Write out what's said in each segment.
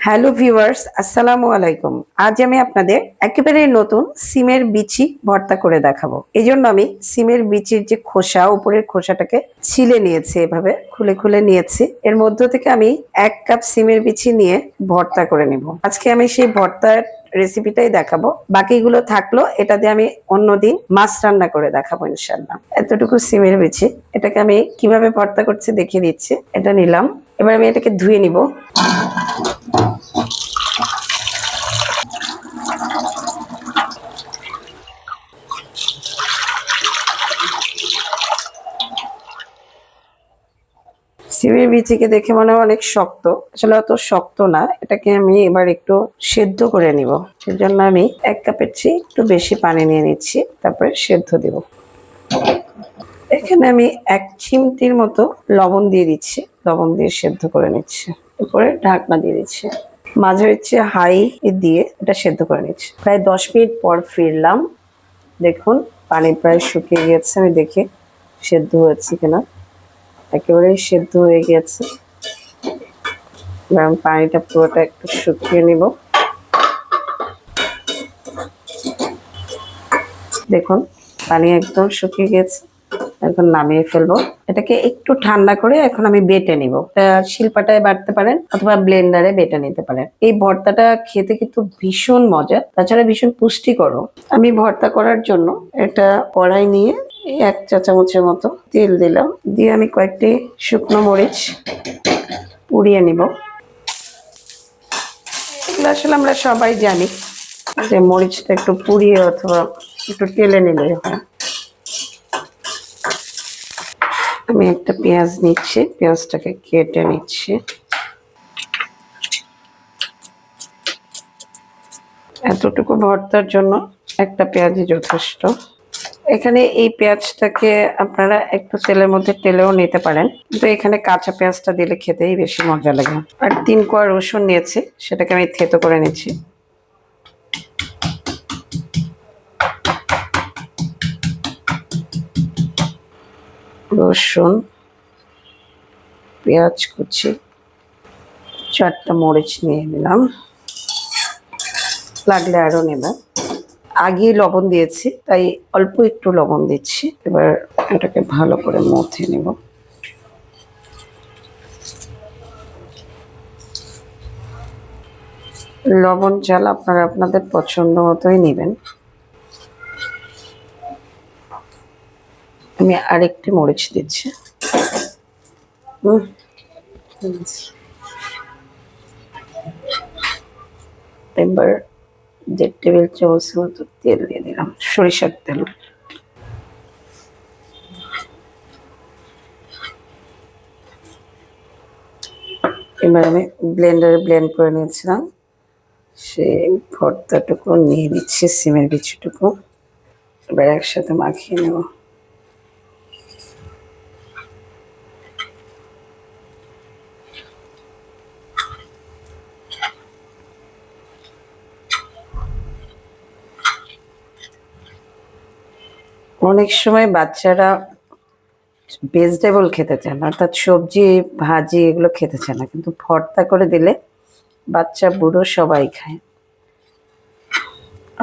Hello viewers, আসসালামু আলাইকুম। আজ আমি আপনাদের একেবারে নতুন সিমের বিচি ভর্তা করে দেখাবো। এই জন্য আমি সিমের বিচির যে খোসা, উপরের খোসাটাকে ছিলে নিয়েছি, এভাবে খুলে খুলে নিয়েছি। এর মধ্য থেকে আমি 1 কাপ সিমের বিচি নিয়ে ভর্তা করে নেব। আজকে আমি সেই ভর্তার রেসিপিটাই দেখাবো। বাকিগুলো থাকলো, এটা দিয়ে আমি অন্যদিন মাছ রান্না করে দেখাবো ইনশাল্লাহ। এতটুকু সিমের বিচি, এটাকে আমি কিভাবে ভর্তা করছি দেখিয়ে দিচ্ছি। এটা নিলাম, এবার আমি এটাকে ধুয়ে নিব। সিমের বিচিকে দেখে মনে হয় অনেক শক্ত, আসলে অত শক্ত না। এটাকে আমি এবার একটু সেদ্ধ করে নিব। সেজন্য আমি 1 কাপের চেয়ে একটু বেশি পানি নিয়ে নিচ্ছি, তারপরে সেদ্ধ দিব। এখানে আমি 1 চিমটির মতো লবণ দিয়ে দিচ্ছি, লবণ দিয়ে সেদ্ধ করে নিচ্ছি। এরপরে ঢাকনা দিয়ে দিচ্ছি, মাঝে হচ্ছে হাই দিয়ে এটা সেদ্ধ করে নিচ্ছি। প্রায় 10 মিনিট পর ফিরলাম। দেখুন পানি প্রায় শুকিয়ে গেছে, আমি দেখি সেদ্ধ হয়েছে কিনা। একেবারেই সেদ্ধ হয়ে গেছে। গরম পানিটা পুরোটা একটু শুকিয়ে নিব। দেখুন পানি একদম শুকিয়ে গেছে, এখন নামিয়ে ফেলবো। এটাকে একটু ঠান্ডা করে এখন আমি বেটে নিব। শিলপাটায় বাটতে পারেন অথবা ব্লেন্ডারে বেটে নিতে পারেন। এই ভর্তাটা খেতে কিন্তু ভীষণ মজা, তাছাড়া ভীষণ পুষ্টিকরও। আমি ভর্তা করার জন্য একটা কড়াই নিয়ে 1 চা চামচের মতো তেল দিলাম, দিয়ে আমি কয়েকটি শুকনো মরিচ পুড়িয়ে নিব। এগুলো আসলে আমরা সবাই জানি যে মরিচটা একটু পুড়িয়ে অথবা একটু তেলে নিলেই হয়। আমি একটা পেঁয়াজ নিচ্ছি, পেঁয়াজটাকে কেটে নিচ্ছি। এতটুকু ভর্তার জন্য একটা পেঁয়াজই যথেষ্ট। এখানে এই পেঁয়াজটাকে আপনারা একটু তেলের মধ্যে তেলেও নিতে পারেন, কিন্তু এখানে কাঁচা পেঁয়াজটা দিলে খেতেই বেশি মজা লাগে। আর 3 কোয়া রসুন নিয়েছি, সেটাকে আমি থেতো করে নিচ্ছি। রসুন, পেঁয়াজ কুচি, 4টা মরিচ নিয়ে নিলাম, লাগলে আরও নেব। আগে লবণ দিয়েছি তাই অল্প একটু লবণ দিচ্ছি। এবার এটাকে ভালো করে মথে নেব। লবণ ঝাল আপনারা আপনাদের পছন্দ মতোই নেবেন। আমি আরেকটি মরিচ দিচ্ছি। এবার 1.5 টেবিল চামচের মতো তেল দিয়ে দিলাম, সরিষার তেল। এবার আমি ব্লেন্ডারে ব্লেন্ড করে নিয়েছিলাম, সেই ভর্তাটুকু নিয়ে নিচ্ছি, সিমের বিচিটুকু। এবার একসাথে মাখিয়ে নেব। অনেক সময় বাচ্চারা ভেজিটেবল খেতে চায় না, অর্থাৎ সবজি ভাজি এগুলো খেতে চায় না, কিন্তু ভর্তা করে দিলে বাচ্চা বুড়ো সবাই খায়।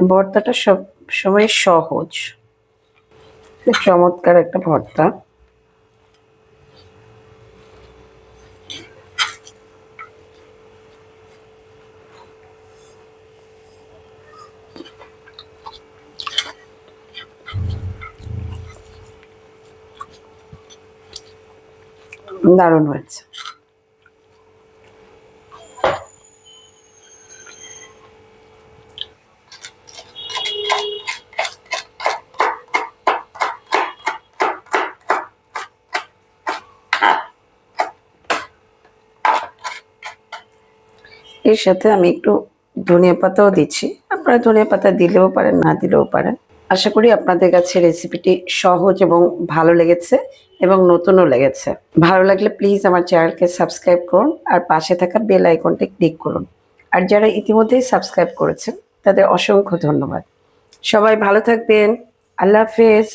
ভর্তাটা সব সময় সহজ, চমৎকার একটা ভর্তা। দারুণ হয়েছে। এর সাথে আমি একটু ধনিয়া পাতাও দিচ্ছি, আপনারা ধনিয়া পাতা দিলেও পারেন, না দিলেও পারেন। আশা করি আপনাদের কাছে রেসিপিটি সহজ এবং ভালো লেগেছে এবং নতুনও লেগেছে। ভালো লাগলে প্লিজ আমার চ্যানেলকে সাবস্ক্রাইব করুন আর পাশে থাকা বেল আইকনটি ক্লিক করুন। আর যারা ইতিমধ্যেই সাবস্ক্রাইব করেছেন তাদের অসংখ্য ধন্যবাদ। সবাই ভালো থাকবেন। আল্লাহ হাফেজ।